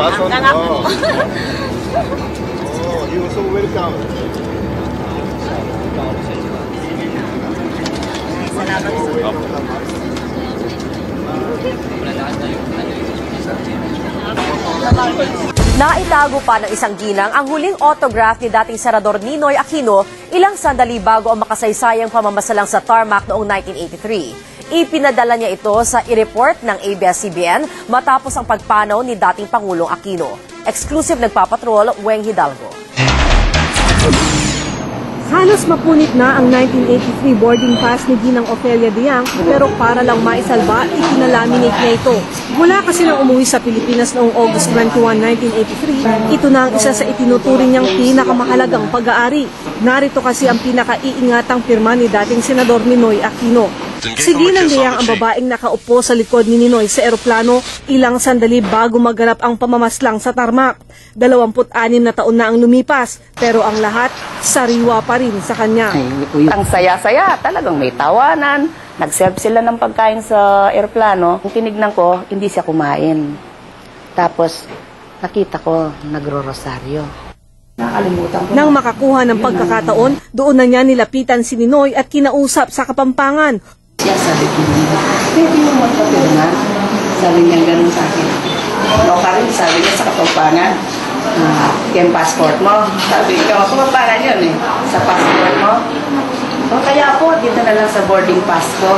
Hanggang ako. Oh, you so welcome. Salamat Naitago pa ng isang ginang ang huling autograph ni dating Senador Ninoy Aquino ilang sandali bago ang makasaysayang pamamasalang sa tarmac noong 1983. Ipinadala niya ito sa i-report ng ABS-CBN matapos ang pagpanaw ni dating Pangulong Aquino. Exclusive nagpapatrol, Weng Hidalgo. Halos mapunit na ang 1983 boarding pass ni Ginang Ofelia Diang pero para lang maisalba, ikinalaminate niya ito. Mula kasi nang umuwi sa Pilipinas noong August 21, 1983, ito na ang isa sa itinuturing niyang pinakamahalagang pag-aari. Narito kasi ang pinakaiingatang pirma ni dating Senador Ninoy Aquino. Si Ginang Diang ang babaeng nakaupo sa likod ni Ninoy sa eroplano ilang sandali bago maganap ang pamamaslang sa tarmac. 26 na taon na ang lumipas, pero ang lahat sariwa pa rin sa kanya. Ang saya-saya, talagang may tawanan. Nag-serve sila ng pagkain sa eroplano. Kung tinignan ko, hindi siya kumain. Tapos, nakita ko, nagro-rosaryo. Nang makakuha ng pagkakataon, doon na niya nilapitan si Ninoy at kinausap sa Kapampangan. Siya sabi ko, pwede mo magpapirman. Sabi niya ganun sa akin. O ka rin, sabi niya sa Kapampangan, yung passport mo. Sabi ko, Kapampangan yun eh, sa passport mo. O kaya po, dito na lang sa boarding pass ko.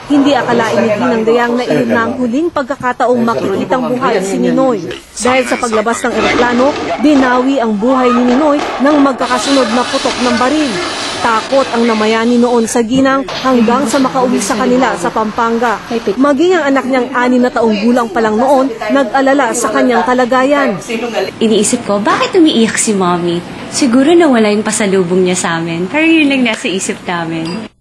Hindi akalain ni Ginang Diang na iyon na ang huling pagkakataong makikitang buhay si Ninoy. Dahil sa paglabas ng eroplano, binawi ang buhay ni Ninoy ng magkakasunod na putok ng baril. Takot ang namayani noon sa Ginang hanggang sa makauwi sa kanila sa Pampanga. Maging ang anak niyang 6 na taong gulang pa lang noon, nag-alala sa kanyang kalagayan. Iniisip ko, bakit umiiyak si Mommy? Siguro nawala yung pasalubong niya sa amin. Pero yun lang nasa isip namin.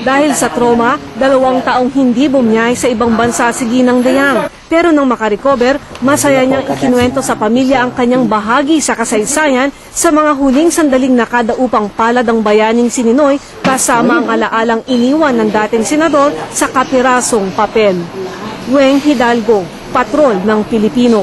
Dahil sa trauma, 2 taong hindi bumiyay sa ibang bansa si Ginang Diang. Pero nang makarecover, masaya niyang ikinuwento sa pamilya ang kanyang bahagi sa kasaysayan sa mga huling sandaling nakadaupang palad ang bayaning si Ninoy kasama ang alaalang iniwan ng dating senador sa kapirasong papel. Weng Hidalgo, Patrol ng Pilipino.